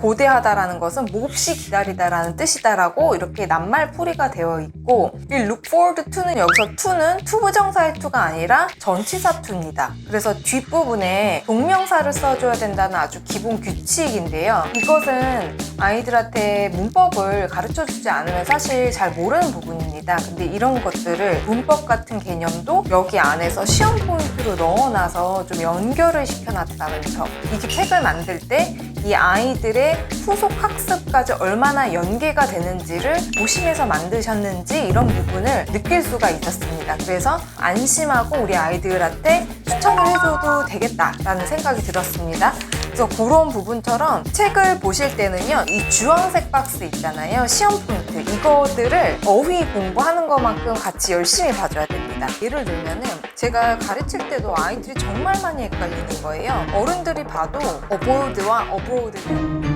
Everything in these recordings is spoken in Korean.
고대하다라는 것은 몹시 기다리다라는 뜻이다라고 이렇게 낱말풀이가 되어 있고, 이 look forward to는 여기서 to는 투부정사의 to가 아니라 전치사 to입니다. 그래서 뒷부분에 동명사를 써줘야 된다는 아주 기본 규칙인데요. 이것은 아이들한테 문법을 가르쳐주지 않으면 사실 잘 모르는 부분입니다. 근데 이런 것들을 문법 같은 개념도 여기 안에서 시험 포인트로 넣어놔서 좀 연결을 시켜놨다는 점. 이 책을 만들 때 이 아이들의 후속 학습까지 얼마나 연계가 되는지를 고심해서 만드셨는지 이런 부분을 느낄 수가 있었습니다. 그래서 안심하고 우리 아이들한테 추천을 해줘도 되겠다라는 생각이 들었습니다. 그래서 그런 부분처럼 책을 보실 때는요, 이 주황색 박스 있잖아요, 시험 포인트, 이거들을 어휘 공부하는 것만큼 같이 열심히 봐줘야 됩니다. 예를 들면은 제가 가르칠 때도 아이들이 정말 많이 헷갈리는 거예요. 어른들이 봐도 aboard와 abroad는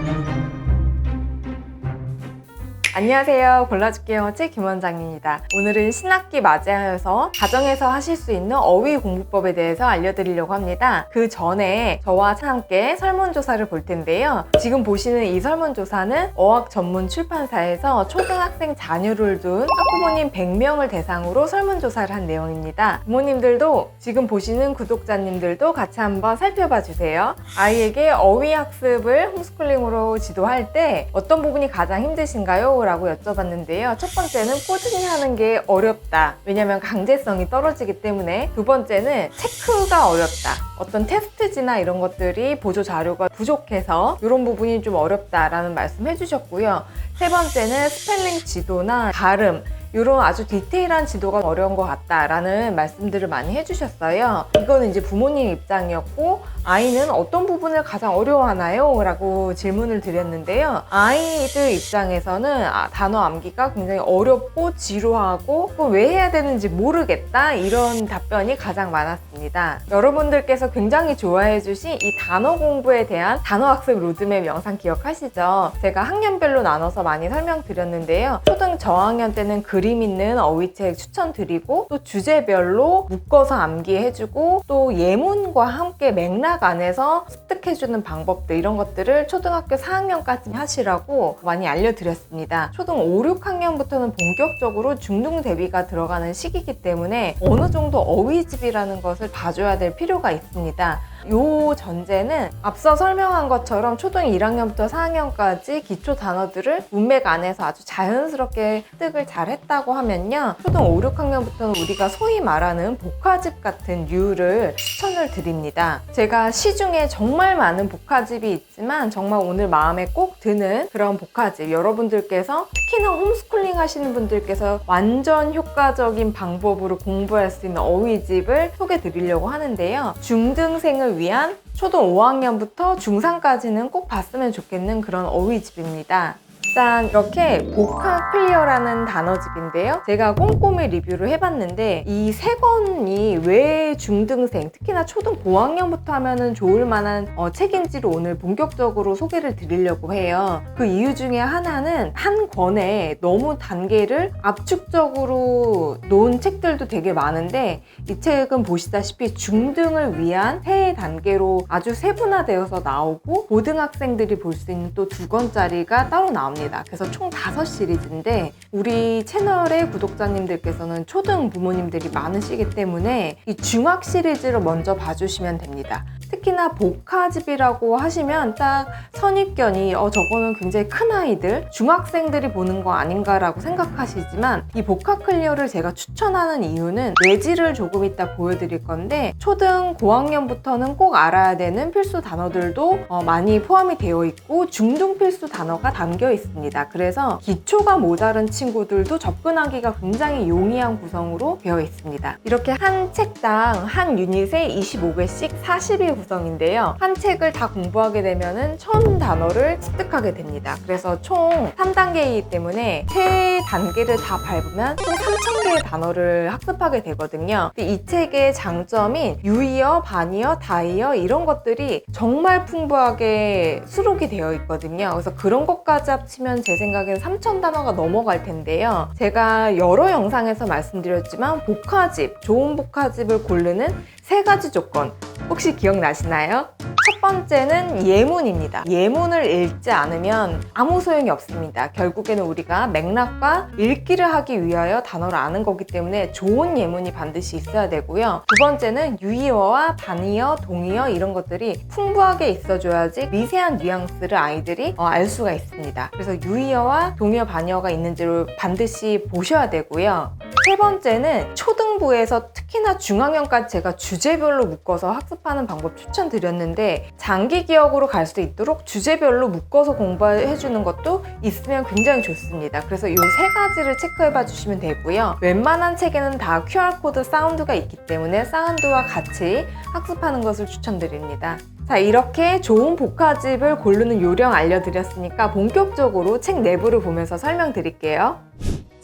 안녕하세요. 골라줄게 영어책 김원장입니다. 오늘은 신학기 맞이하여서 가정에서 하실 수 있는 어휘 공부법에 대해서 알려드리려고 합니다. 그 전에 저와 함께 설문조사를 볼 텐데요. 지금 보시는 이 설문조사는 어학 전문 출판사에서 초등학생 자녀를 둔 학부모님 100명을 대상으로 설문조사를 한 내용입니다. 부모님들도 지금 보시는 구독자님들도 같이 한번 살펴봐 주세요. 아이에게 어휘 학습을 홈스쿨링으로 지도할 때 어떤 부분이 가장 힘드신가요? 라고 여쭤봤는데요. 첫 번째는 꾸준히 하는 게 어렵다. 왜냐면 강제성이 떨어지기 때문에. 두 번째는 체크가 어렵다. 어떤 테스트지나 이런 것들이 보조 자료가 부족해서 이런 부분이 좀 어렵다라는 말씀 해주셨고요. 세 번째는 스펠링 지도나 발음, 이런 아주 디테일한 지도가 어려운 것 같다라는 말씀들을 많이 해주셨어요. 이거는 이제 부모님 입장이었고, 아이는 어떤 부분을 가장 어려워하나요? 라고 질문을 드렸는데요. 아이들 입장에서는 단어 암기가 굉장히 어렵고 지루하고 왜 해야 되는지 모르겠다, 이런 답변이 가장 많았습니다. 여러분들께서 굉장히 좋아해 주신 이 단어 공부에 대한 단어 학습 로드맵 영상 기억하시죠? 제가 학년별로 나눠서 많이 설명드렸는데요. 초등 저학년 때는 그림 있는 어휘책 추천드리고, 또 주제별로 묶어서 암기해주고, 또 예문과 함께 맥락 안에서 습득해주는 방법들, 이런 것들을 초등학교 4학년까지 하시라고 많이 알려드렸습니다. 초등 5, 6학년부터는 본격적으로 중등 대비가 들어가는 시기이기 때문에 어느 정도 어휘집이라는 것을 봐줘야 될 필요가 있습니다. 요 전제는 앞서 설명한 것처럼 초등 1학년부터 4학년까지 기초 단어들을 문맥 안에서 아주 자연스럽게 습득을 잘 했다고 하면요, 초등 5, 6학년부터는 우리가 소위 말하는 복화집 같은 류를 추천을 드립니다. 제가 시중에 정말 많은 복화집이 있지만 정말 오늘 마음에 꼭 드는 그런 복화집, 여러분들께서 특히나 홈스쿨링 하시는 분들께서 완전 효과적인 방법으로 공부할 수 있는 어휘집을 소개해 드리려고 하는데요. 중등생을 위한 초등 5학년부터 중3까지는 꼭 봤으면 좋겠는 그런 어휘집입니다. 일단 이렇게 보카 클리어라는 단어집인데요. 제가 꼼꼼히 리뷰를 해봤는데 이 세 권이 왜 중등생, 특히나 초등 고학년부터 하면은 좋을 만한 책인지를 오늘 본격적으로 소개를 드리려고 해요. 그 이유 중에 하나는 한 권에 너무 단계를 압축적으로 놓은 책들도 되게 많은데, 이 책은 보시다시피 중등을 위한 새 단계로 아주 세분화되어서 나오고, 고등학생들이 볼 수 있는 또 2권짜리가 따로 나옵니다. 그래서 총 5시리즈인데 우리 채널의 구독자님들께서는 초등 부모님들이 많으시기 때문에 이 중학 시리즈를 먼저 봐주시면 됩니다. 특히나 복화집이라고 하시면 딱 선입견이 저거는 굉장히 큰 아이들, 중학생들이 보는 거 아닌가라고 생각하시지만, 이 복화 클리어를 제가 추천하는 이유는 예지를 조금 이따 보여드릴 건데, 초등 고학년부터는 꼭 알아야 되는 필수 단어들도 많이 포함이 되어 있고 중등 필수 단어가 담겨 있습니다. 그래서 기초가 모자른 친구들도 접근하기가 굉장히 용이한 구성으로 되어 있습니다. 이렇게 한 책당 한 유닛에 25개씩 40일 구성인데요. 한 책을 다 공부하게 되면은 1000단어를 습득하게 됩니다. 그래서 총 3단계이기 때문에 3단계를 다 밟으면 총 3000개의 단어를 학습하게 되거든요. 근데 이 책의 장점인 유의어, 반의어, 다의어 이런 것들이 정말 풍부하게 수록이 되어 있거든요. 그래서 그런 것까지 합치면 제 생각에는 3000단어가 넘어갈 텐데요. 제가 여러 영상에서 말씀드렸지만 복화집, 좋은 복화집을 고르는 세 가지 조건 혹시 기억나시나요? 첫 번째는 예문입니다. 예문을 읽지 않으면 아무 소용이 없습니다. 결국에는 우리가 맥락과 읽기를 하기 위하여 단어를 아는 거기 때문에 좋은 예문이 반드시 있어야 되고요. 두 번째는 유의어와 반의어, 동의어 이런 것들이 풍부하게 있어줘야지 미세한 뉘앙스를 아이들이 알 수가 있습니다. 그래서 유의어와 동의어, 반의어가 있는지를 반드시 보셔야 되고요. 세 번째는 초등부에서 특히나 중학년까지 제가 주제별로 묶어서 학습하는 방법 추천드렸는데 장기 기억으로 갈 수 있도록 주제별로 묶어서 공부해주는 것도 있으면 굉장히 좋습니다. 그래서 이 세 가지를 체크해봐 주시면 되고요. 웬만한 책에는 다 QR코드 사운드가 있기 때문에 사운드와 같이 학습하는 것을 추천드립니다. 자, 이렇게 좋은 복화집을 고르는 요령 알려드렸으니까 본격적으로 책 내부를 보면서 설명드릴게요.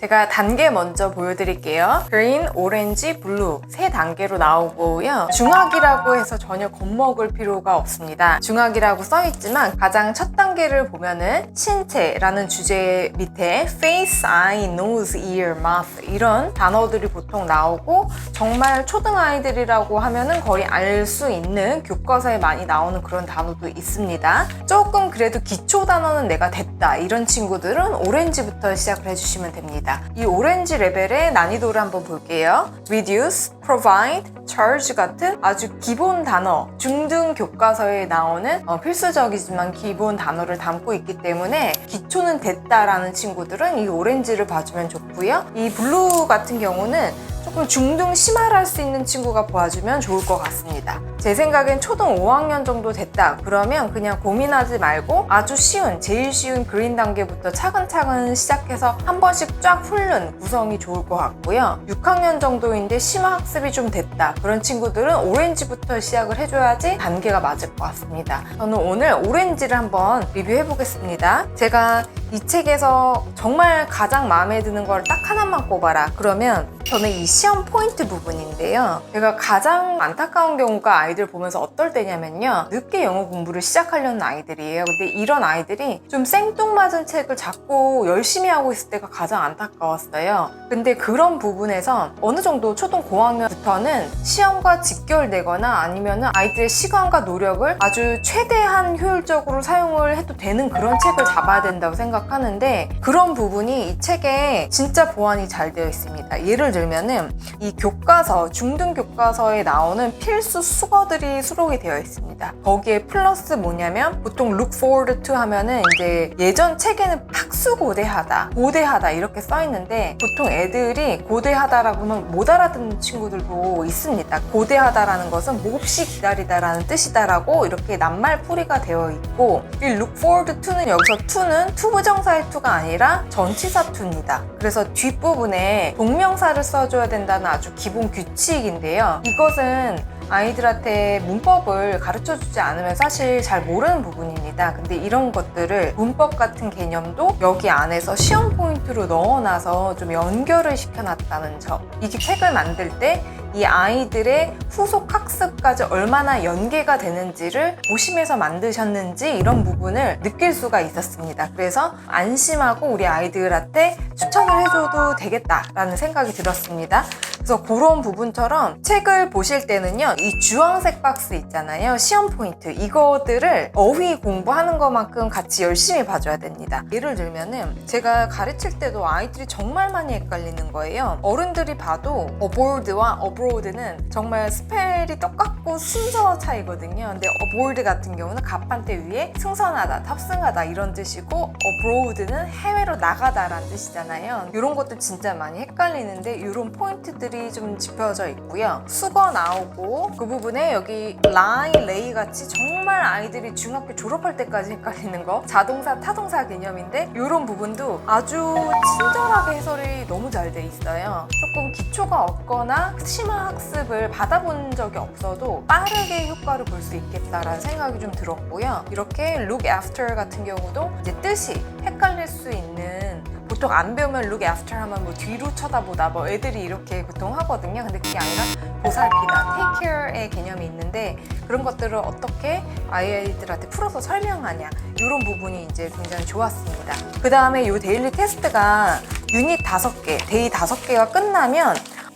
제가 단계 먼저 보여드릴게요. 그린, 오렌지, 블루 세 단계로 나오고요. 중학이라고 해서 전혀 겁먹을 필요가 없습니다. 중학이라고 써있지만 가장 첫 단계를 보면은 신체라는 주제 밑에 face, eye, nose, ear, mouth 이런 단어들이 보통 나오고 정말 초등아이들이라고 하면은 거의 알 수 있는 교과서에 많이 나오는 그런 단어도 있습니다. 조금 그래도 기초 단어는 내가 됐다 이런 친구들은 오렌지부터 시작을 해주시면 됩니다. 이 오렌지 레벨의 난이도를 한번 볼게요. reduce, provide, charge 같은 아주 기본 단어, 중등 교과서에 나오는 필수적이지만 기본 단어를 담고 있기 때문에 기초는 됐다라는 친구들은 이 오렌지를 봐주면 좋고요. 이 블루 같은 경우는 조금 중등 심화를 할 수 있는 친구가 봐주면 좋을 것 같습니다. 제 생각엔 초등 5학년 정도 됐다 그러면 그냥 고민하지 말고 아주 쉬운, 제일 쉬운 그린 단계부터 차근차근 시작해서 한 번씩 쫙 훑는 구성이 좋을 것 같고요. 6학년 정도인데 심화 학습이 좀 됐다 그런 친구들은 오렌지부터 시작을 해줘야지 단계가 맞을 것 같습니다. 저는 오늘 오렌지를 한번 리뷰해 보겠습니다. 제가 이 책에서 정말 가장 마음에 드는 걸 딱 하나만 꼽아라 그러면 저는 이 시험 포인트 부분인데요. 제가 가장 안타까운 경우가 아이들 보면서 어떨 때냐면요. 늦게 영어 공부를 시작하려는 아이들이에요. 근데 이런 아이들이 좀 생뚱맞은 책을 자꾸 열심히 하고 있을 때가 가장 안타까웠어요. 근데 그런 부분에서 어느 정도 초등 고학년부터는 시험과 직결되거나 아니면 아이들의 시간과 노력을 아주 최대한 효율적으로 사용을 해도 되는 그런 책을 잡아야 된다고 생각하는데 그런 부분이 이 책에 진짜 보완이 잘 되어 있습니다. 예를 들면은 이 교과서, 중등 교과서에 나오는 필수 수거들이 수록이 되어 있습니다. 거기에 플러스 뭐냐면 보통 look forward to 하면은 이제 예전 책에는 학수고대하다, 고대하다 이렇게 써 있는데 보통 애들이 고대하다라고 하면 못 알아듣는 친구들도 있습니다. 고대하다라는 것은 몹시 기다리다라는 뜻이다라고 이렇게 낱말풀이가 되어 있고 이 look forward to는 여기서 to는 투부정사의 to가 아니라 전치사 to입니다. 그래서 뒷부분에 동명사를 써줘야 된다는 아주 기본 규칙인데요. 이것은 아이들한테 문법을 가르쳐주지 않으면 사실 잘 모르는 부분입니다. 근데 이런 것들을 문법 같은 개념도 여기 안에서 시험 포인트로 넣어놔서 좀 연결을 시켜놨다는 점. 이게 책을 만들 때 이 아이들의 후속 학습까지 얼마나 연계가 되는지를 고심해서 만드셨는지 이런 부분을 느낄 수가 있었습니다. 그래서 안심하고 우리 아이들한테 추천을 해줘도 되겠다라는 생각이 들었습니다. 그래서 그런 부분처럼 책을 보실 때는요, 이 주황색 박스 있잖아요. 시험 포인트. 이거들을 어휘 공부하는 것만큼 같이 열심히 봐줘야 됩니다. 예를 들면은 제가 가르칠 때도 아이들이 정말 많이 헷갈리는 거예요. 어른들이 봐도 aboard와 abroad는 정말 스펠이 똑같고 순서 차이거든요. 근데 aboard 같은 경우는 갑판대 위에 승선하다, 탑승하다 이런 뜻이고 abroad는 해외로 나가다라는 뜻이잖아요. 이런 것도 진짜 많이 헷갈리는데 이런 포인트들이 좀 짚어져 있고요. 수거 나오고 그 부분에 여기 lie, lay 같이 정말 아이들이 중학교 졸업할 때까지 헷갈리는 거 자동사, 타동사 개념인데 이런 부분도 아주 친절하게 해설이 너무 잘 돼 있어요. 조금 기초가 없거나 심화 학습을 받아본 적이 없어도 빠르게 효과를 볼 수 있겠다라는 생각이 좀 들었고요. 이렇게 look after 같은 경우도 이제 뜻이 헷갈릴 수 있는 보통 안 배우면 look after 하면 뭐 뒤로 쳐다보다 뭐 애들이 이렇게 보통 하거든요. 근데 그게 아니라 보살피다, take care의 개념이 있는데 그런 것들을 어떻게 아이들한테 풀어서 설명하냐 이런 부분이 이제 굉장히 좋았습니다. 그 다음에 이 데일리 테스트가 유닛 5개, 데이 5개가 끝나면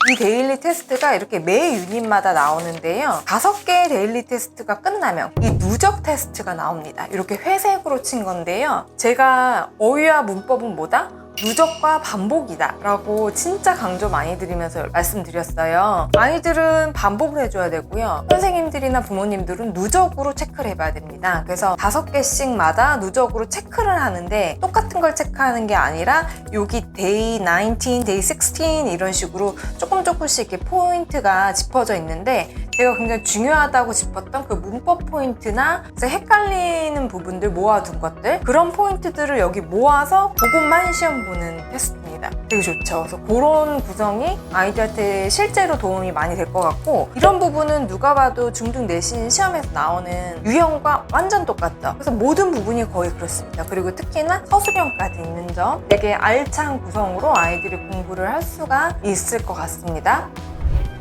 이 데일리 테스트가 이렇게 매 유닛마다 나오는데요. 5개의 데일리 테스트가 끝나면 이 누적 테스트가 나옵니다. 이렇게 회색으로 친 건데요. 제가 어휘와 문법은 뭐다? 누적과 반복이다 라고 진짜 강조 많이 드리면서 말씀드렸어요. 아이들은 반복을 해줘야 되고요. 선생님들이나 부모님들은 누적으로 체크를 해봐야 됩니다. 그래서 5개씩마다 누적으로 체크를 하는데 똑같은 걸 체크하는 게 아니라 여기 day 19, day 16 이런 식으로 조금씩 이렇게 포인트가 짚어져 있는데 제가 굉장히 중요하다고 짚었던 그 문법 포인트나 헷갈리는 부분들 모아둔 것들 그런 포인트들을 여기 모아서 그것만 시험 보는 테스트입니다. 되게 좋죠. 그래서 그런 구성이 아이들한테 실제로 도움이 많이 될 것 같고 이런 부분은 누가 봐도 중등 내신 시험에서 나오는 유형과 완전 똑같죠. 그래서 모든 부분이 거의 그렇습니다. 그리고 특히나 서술형까지 있는 점 되게 알찬 구성으로 아이들이 공부를 할 수가 있을 것 같습니다.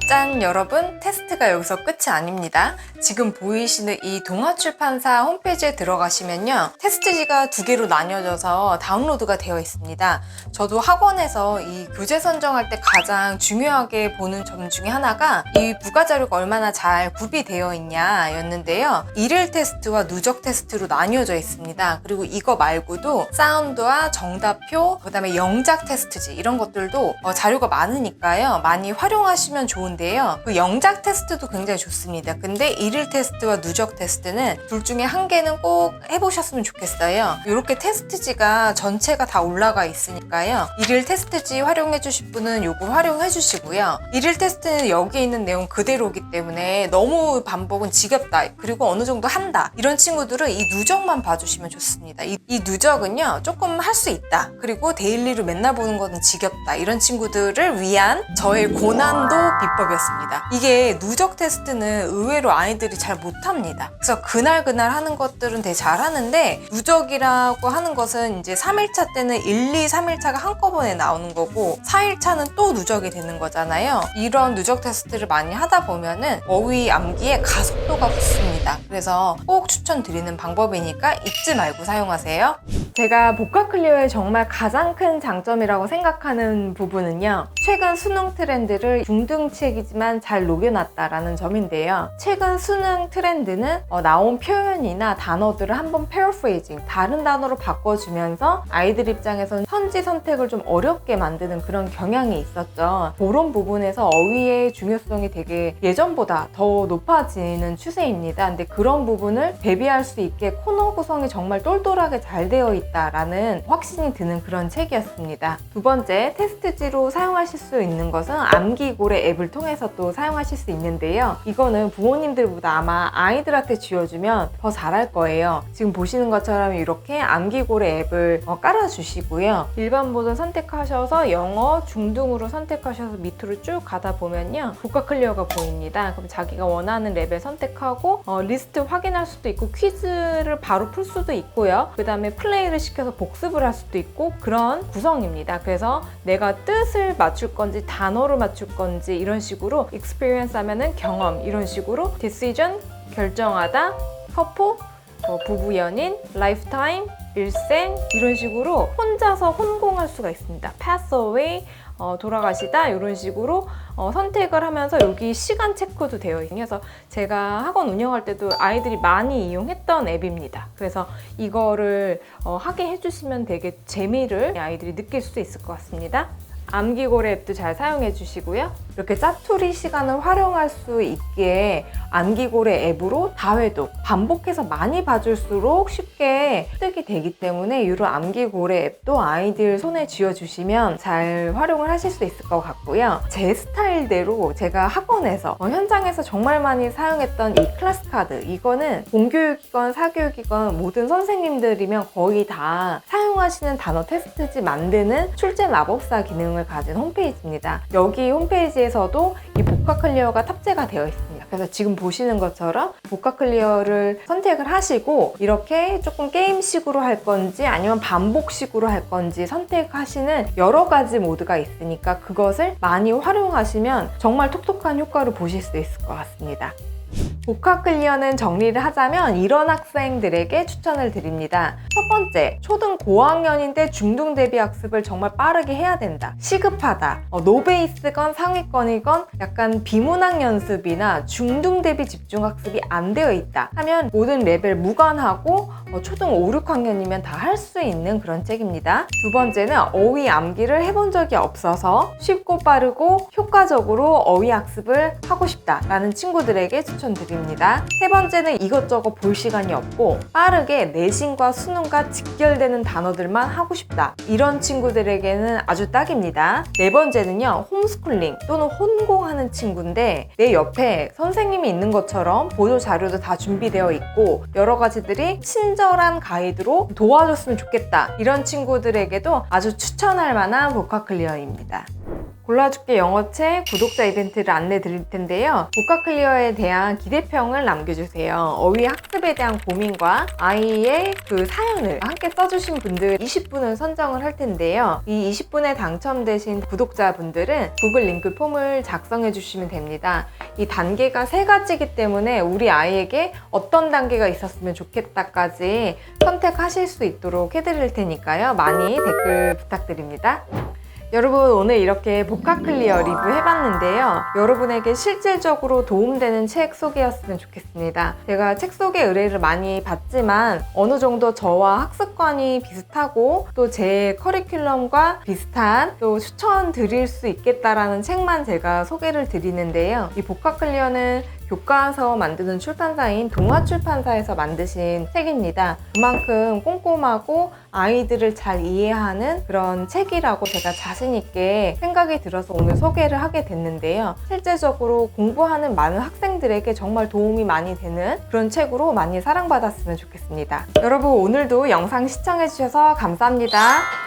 짠! 여러분, 테스트가 여기서 끝이 아닙니다. 지금 보이시는 이 동아출판사 홈페이지에 들어가시면요. 테스트지가 2개로 나뉘어져서 다운로드가 되어 있습니다. 저도 학원에서 이 교재 선정할 때 가장 중요하게 보는 점 중에 하나가 이 부가자료가 얼마나 잘 구비되어 있냐 였는데요. 일일 테스트와 누적 테스트로 나뉘어져 있습니다. 그리고 이거 말고도 사운드와 정답표, 그 다음에 영작 테스트지 이런 것들도 자료가 많으니까요. 많이 활용하시면 좋은데요. 그 영작 테스트도 굉장히 좋습니다. 근데 일일 테스트와 누적 테스트는 둘 중에 한 개는 꼭 해보셨으면 좋겠어요. 이렇게 테스트지가 전체가 다 올라가 있으니까요. 일일 테스트지 활용해 주실 분은 요거 활용해 주시고요. 일일 테스트는 여기 있는 내용 그대로이기 때문에 너무 반복은 지겹다. 그리고 어느 정도 한다. 이런 친구들은 이 누적만 봐주시면 좋습니다. 이 누적은요. 조금 할 수 있다. 그리고 데일리로 맨날 보는 거는 지겹다. 이런 친구들을 위한 저의 고난도 비법 였습니다. 이게 누적 테스트는 의외로 아이들이 잘 못합니다. 그래서 그날 하는 것들은 되게 잘하는데 누적이라고 하는 것은 이제 3일차 때는 1, 2, 3일차가 한꺼번에 나오는 거고 4일차는 또 누적이 되는 거잖아요. 이런 누적 테스트를 많이 하다 보면은 어휘 암기에 가속도가 붙습니다. 그래서 꼭 추천드리는 방법이니까 잊지 말고 사용하세요. 제가 복합클리어의 정말 가장 큰 장점이라고 생각하는 부분은요. 최근 수능 트렌드를 중등치이지만 잘 녹여놨다라는 점인데요. 최근 수능 트렌드는 나온 표현이나 단어들을 한번 패러프레이징, 다른 단어로 바꿔주면서 아이들 입장에서는 현지 선택을 좀 어렵게 만드는 그런 경향이 있었죠. 그런 부분에서 어휘의 중요성이 되게 예전보다 더 높아지는 추세입니다. 근데 그런 부분을 대비할 수 있게 코너 구성이 정말 똘똘하게 잘 되어 있다라는 확신이 드는 그런 책이었습니다. 두 번째, 테스트지로 사용하실 수 있는 것은 암기고래 앱을 통해서 또 사용하실 수 있는데요. 이거는 부모님들보다 아마 아이들한테 쥐어주면 더 잘할 거예요. 지금 보시는 것처럼 이렇게 암기고래 앱을 깔아주시고요. 일반 모드 선택하셔서 영어 중등으로 선택하셔서 밑으로 쭉 가다 보면요. 복합클리어가 보입니다. 그럼 자기가 원하는 레벨 선택하고 리스트 확인할 수도 있고 퀴즈를 바로 풀 수도 있고요. 그 다음에 플레이를 시켜서 복습을 할 수도 있고 그런 구성입니다. 그래서 내가 뜻을 맞출 건지 단어를 맞출 건지 이런 식으로 experience 하면은 경험 이런 식으로 decision 결정하다, 커플, 부부 연인, lifetime, 일생 이런 식으로 혼자서 혼공할 수가 있습니다. pass away, 돌아가시다 이런 식으로 선택을 하면서 여기 시간 체크도 되어 있어요. 그래서 제가 학원 운영할 때도 아이들이 많이 이용했던 앱입니다. 그래서 이거를 하게 해주시면 되게 재미를 아이들이 느낄 수 있을 것 같습니다. 암기고래 앱도 잘 사용해 주시고요. 이렇게 짜투리 시간을 활용할 수 있게 암기고래 앱으로 다회독, 반복해서 많이 봐줄수록 쉽게 습득이 되기 때문에 이런 암기고래 앱도 아이들 손에 쥐어주시면 잘 활용을 하실 수 있을 것 같고요. 제 스타일대로 제가 학원에서 현장에서 정말 많이 사용했던 이 클래스 카드, 이거는 공교육이건 사교육이건 모든 선생님들이면 거의 다 사용하시는 단어 테스트지 만드는 출제 마법사 기능을 가진 홈페이지입니다. 여기 홈페이지에서도 이 복합클리어가 탑재가 되어 있습니다. 그래서 지금 보시는 것처럼 복합클리어를 선택을 하시고 이렇게 조금 게임식으로 할 건지 아니면 반복식으로 할 건지 선택하시는 여러 가지 모드가 있으니까 그것을 많이 활용하시면 정말 톡톡한 효과를 보실 수 있을 것 같습니다. 복합 클리어는 정리를 하자면 이런 학생들에게 추천을 드립니다. 첫 번째, 초등 고학년인데 중등 대비 학습을 정말 빠르게 해야 된다. 시급하다. 노베이스건 상위권이건 약간 비문학 연습이나 중등 대비 집중 학습이 안 되어 있다 하면 모든 레벨 무관하고 초등 5, 6학년이면 다 할 수 있는 그런 책입니다. 두 번째는 어휘 암기를 해본 적이 없어서 쉽고 빠르고 효과적으로 어휘 학습을 하고 싶다라는 친구들에게 추천드립니다. 세 번째는 이것저것 볼 시간이 없고 빠르게 내신과 수능과 직결되는 단어들만 하고 싶다. 이런 친구들에게는 아주 딱입니다. 네 번째는요, 홈스쿨링 또는 혼공하는 친구인데 내 옆에 선생님이 있는 것처럼 보조 자료도 다 준비되어 있고 여러 가지들이 친절한 가이드로 도와줬으면 좋겠다. 이런 친구들에게도 아주 추천할 만한 복합 클리어입니다. 골라줄게 영어책 구독자 이벤트를 안내 드릴 텐데요. 복합 클리어에 대한 기대평을 남겨주세요. 어휘 학습에 대한 고민과 아이의 그 사연을 함께 써주신 분들 20분을 선정을 할 텐데요. 이 20분에 당첨되신 구독자분들은 구글 링크 폼을 작성해 주시면 됩니다. 이 단계가 3가지이기 때문에 우리 아이에게 어떤 단계가 있었으면 좋겠다까지 선택하실 수 있도록 해드릴 테니까요. 많이 댓글 부탁드립니다. 여러분, 오늘 이렇게 복합 클리어 리뷰 해봤는데요. 여러분에게 실질적으로 도움되는 책 소개였으면 좋겠습니다. 제가 책 소개 의뢰를 많이 받지만 어느 정도 저와 학습관이 비슷하고 또 제 커리큘럼과 비슷한 또 추천 드릴 수 있겠다라는 책만 제가 소개를 드리는데요. 이 복합 클리어는 교과서 만드는 출판사인 동아출판사에서 만드신 책입니다. 그만큼 꼼꼼하고 아이들을 잘 이해하는 그런 책이라고 제가 자신 있게 생각이 들어서 오늘 소개를 하게 됐는데요. 실제적으로 공부하는 많은 학생들에게 정말 도움이 많이 되는 그런 책으로 많이 사랑받았으면 좋겠습니다. 여러분, 오늘도 영상 시청해주셔서 감사합니다.